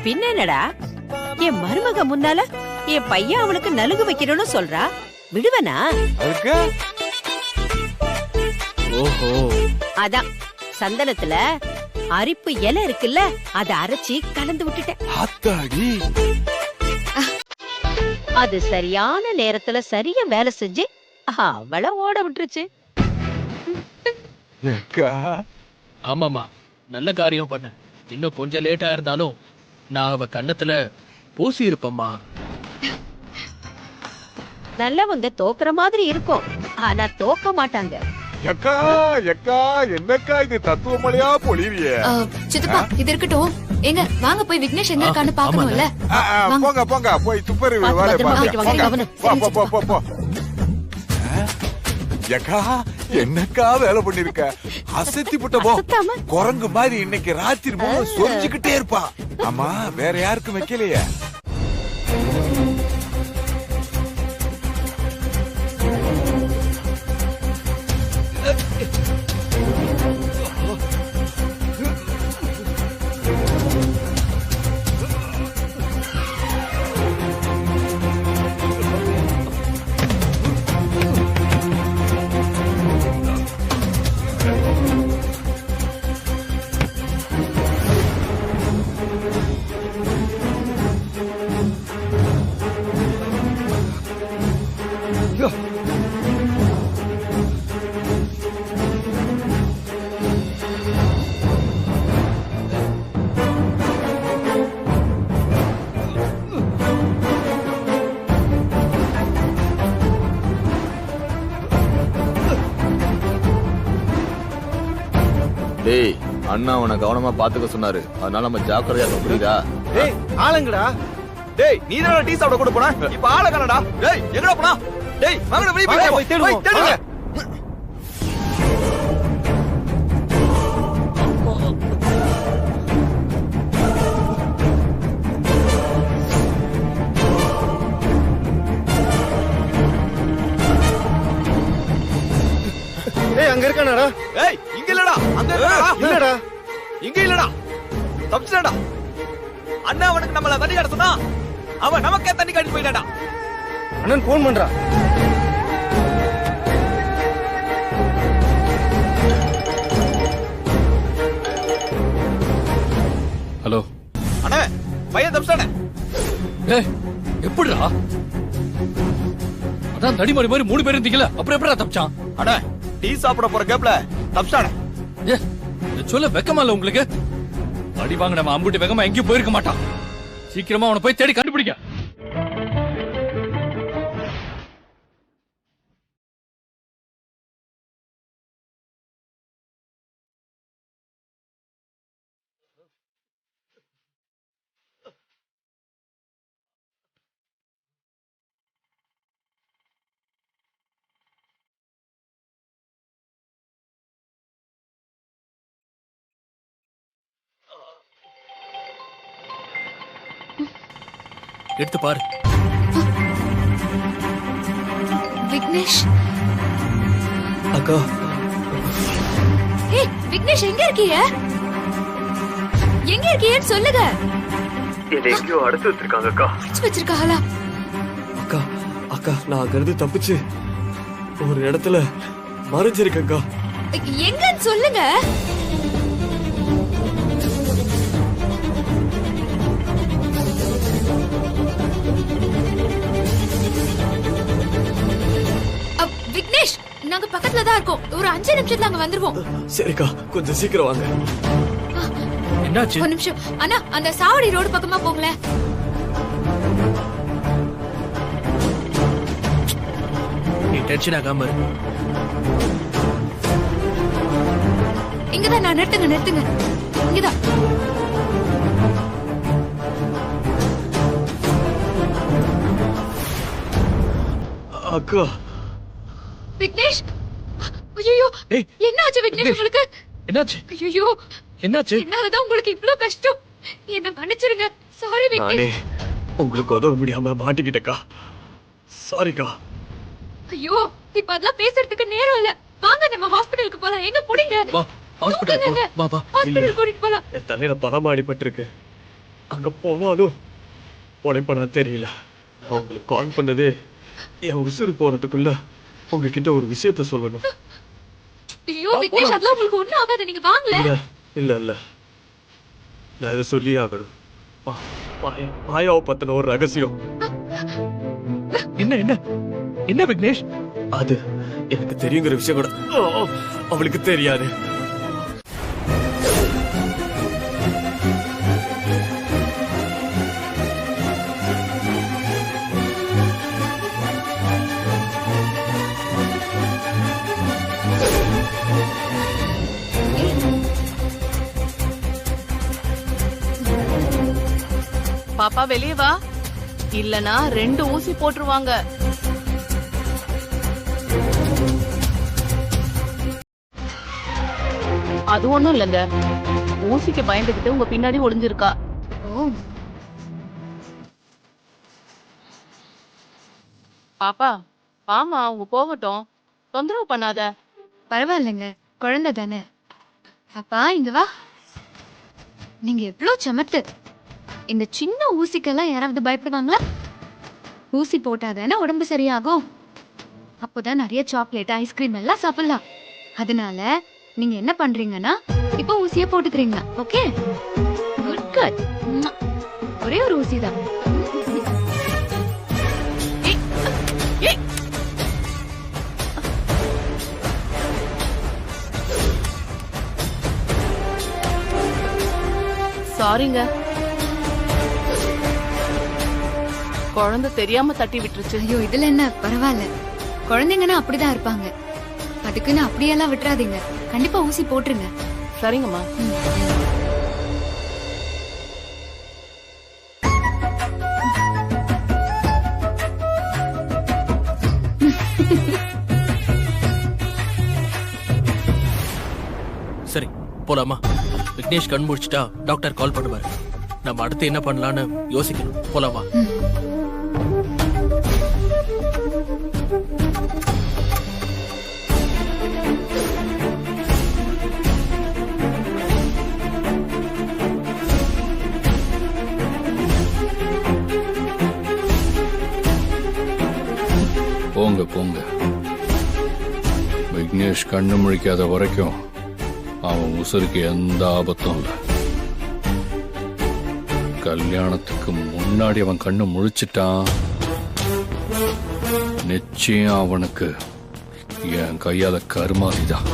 பின்ன என்னடா, என் மருமக முன்னால என் பையன் அவளுக்கு நலுங்கு வைக்கணும்னு சொல்றா, விடுவனா? ஓஹோ, அதான் சந்தனத்துல அரிப்பு இலை இருக்குல்ல, அத அரைச்சி கலந்து விட்டுட்டேன். அது சரியான நேரத்துல சரியா வேலை செஞ்சு அவள ஓட விட்டுருச்சு. ஆமாமா, நல்ல காரியம் பண்ண. இன்னும் கொஞ்சம் லேட்டா இருந்தாலும் நான் அவ கண்ணத்துல பூசி இருப்பம்மா. நல்லவங்க தோக்குற மாதிரி இருக்கும், ஆனா தோக்க மாட்டாங்க. எக்கா எக்கா, என்னக்கா இது தத்துவ மழையா பொழிவியே? சித்தப்பா இது இருக்கட்டும், எங்க வாங்க போய் விக்னேஷ் எங்க இருக்கான்னு பாக்கணும்ல. போங்க போங்க, போய் துப்பறி வேலை பாருங்க. எக்கா என்னக்கா வேலை பண்ணிருக்க? அசத்தி புட்டபோ குரங்கு மாதிரி இன்னைக்கு ராத்திரி சொரிஞ்சுக்கிட்டே இருப்பா. ஆமா, வேற யாருக்கும் வைக்கலையே? டேய், அண்ணா அவனை கவனமா பாத்துக்க சொன்னாரு, அதனால நம்ம ஜாக்கிரதையா இருக்க. புரியுதா? டேய் ஆளுங்கடா. டேய் நீ தான் டீ சாப்பிட கூட போனா, இப்ப ஆள காணடா. டேய் எங்கடா போனா? டேய் வாங்கடா, வெளிய போய் தேடுங்க. ஏய் அங்க இருக்கானடா? ஏய் இங்க இல்லடா, அங்க இருக்கடா. இல்லடா, இங்க இல்லடா, தப்பிச்சடா. அண்ணா அவனுக்கு நம்மள தண்ணி காட்ட சொன்னா அவன் நமக்கே தண்ணி காட்டி போயிட்டாடா. அண்ணன் போன் பண்றா. ஹலோ அண்ணே, பையன் தப்பிச்சானே. ஏய், எப்படிடா? அதான் தடிமாடி மாதிரி 3 பேர் இருந்தீங்கல, அப்புறம் எப்படிடா தப்பிச்சான்? அண்ணே, டீ சாப்பிட போற கேப்ல தப்பிச்சானே. ஏ, இத சொல்ல வெக்கமா இல்ல உங்களுக்கு? அடி வாங்க, நம்ம அம்புட்டு வேகமா எங்கேயும் போயிருக்க மாட்டான். சீக்கிரமா அவனை போய் தேடி கண்டுபிடிக்க. எடுத்து பாரு. விக்னேஷ். அக்கா. ஏய் விக்னேஷ் எங்க இருக்கீங்க? எங்க இருக்கீங்கன்னு சொல்லுங்க. என்னை எங்கேயோ அடைச்சு வச்சிருக்காங்க அக்கா. அடைச்சு வச்சிருக்காங்களா? அக்கா அக்கா, நான் அங்கிருந்து தப்பிச்சு ஒரு இடத்துல மறைஞ்சிருக்கேன்க்கா. எங்கன்னு சொல்லுங்க. விக்னேஷ், நாங்க பக்கத்துல தான் இருக்கோம். ஒரு 5 நிமிஷத்துல அங்க வந்துருவோம். சரிக்கா, கொஞ்சம் சீக்கிரம் வாங்க. என்னாச்சு? ஒரு நிமிஷம் அண்ணா, அந்த சாவடி ரோடு பக்கமா போங்களேன். நீ டென்ஷன் ஆகாம இரு. இங்கதான் நான் நிறுத்துங்க. இங்கதான். அக்கா. விக்னேஷ், ஐயோ என்னாச்சு விக்னேஷ் உங்களுக்கு? என்னாச்சு? ஐயோ என்னாச்சு? என்னாலதான் உங்களுக்கு இவ்ளோ கஷ்டம். என்ன மன்னிச்சிருங்க. சாரி விக்னேஷ். நானே உங்களுக்கு உதவ முடியாம மாட்டிக்கிட்டேக்கா. சாரிக்கா. ஐயோ இப்ப அதெல்லாம் பேசுறதுக்கு நேரம் இல்ல. வாங்க நம்ம ஹாஸ்பிடலுக்கு போலாம். எங்க போறீங்க? வா, ஹாஸ்பிடல் போ. வா வா. ஹாஸ்பிடல் கூட்டிட்டு போலாம். என் தலையில பலமா அடிபட்டிருக்கு. அங்க போனாலும் உடைப்படா தெரியல. அவங்களுக்கு கால் பண்ணதே என் உசுறு போறதுக்குள்ள உங்ககிட்ட ஒரு விஷயத்த சொல்லணும். ஐயோ விக்னேஷ், அதெல்லாம் உங்களுக்கு ஒண்ணும் ஆகாது, நீங்க வாங்கல. இல்ல இல்ல இல்ல நான் இதை சொல்லி ஆகணும். மாயாவை பத்தின ஒரு ரகசியம். என்ன என்ன என்ன விக்னேஷ்? அது எனக்கு தெரியுங்கிற விஷயம் கூட அவளுக்கு தெரியாது. பாப்பா வெளியே வா, இல்லனா 2 ஊசி போட்டுருவாங்க. அது ஒண்ணும் இல்லங்க, ஊசிக்கு பயந்துகிட்டு உங்க பின்னாடி ஒளிஞ்சிருக்கா. பாப்பா ஆமா, அவங்க போகட்டும், தொந்தரவு பண்ணாத. பரவாயில்லைங்க, குழந்தை தானே. அப்பா இங்க வா. நீங்க எவ்வளவு சமத்து. இந்த சின்ன ஊசிக்கெல்லாம் யாராவது பயப்படுவாங்களா? ஊசி போட்டாதானே உடம்பு சரியாகும். அப்போதான் நிறைய சாக்லேட், ஐஸ்கிரீம் எல்லாம் சாப்பிடலாம். அதனால நீங்க என்ன பண்றீங்கன்னா இப்போ ஊசியை போட்டுக்கிறீங்க. Okay, good good. ஒரே ஒரு ஊசி தான். சாரிங்க, குழந்தை தெரியாம தட்டி விட்டுருச்சு. ஐயோ இதுல என்ன, பரவாயில்ல. குழந்தைங்கன்னா அப்படிதான் இருப்பாங்க. அதுக்குன்னு அப்படியெல்லாம் விட்டுறாதீங்க. கண்டிப்பா ஊசி போட்டுருங்க. சரிங்கம்மா. சரி போலாமா? விக்னேஷ் கண் முடிச்சிட்டா டாக்டர் கால் பண்ணுவாரு. நம்ம அடுத்து என்ன பண்ணலான்னு யோசிக்கணும். போலாமா? போங்க போங்க. விக்னேஷ் கண்ணு முழிக்காத வரைக்கும் அவன் உசுருக்கு எந்த ஆபத்தும் இல்லை. கல்யாணத்துக்கு முன்னாடி அவன் கண்ணு முழிச்சிட்டான், நிச்சயம் அவனுக்கு என் கையால கருமாதிதான்.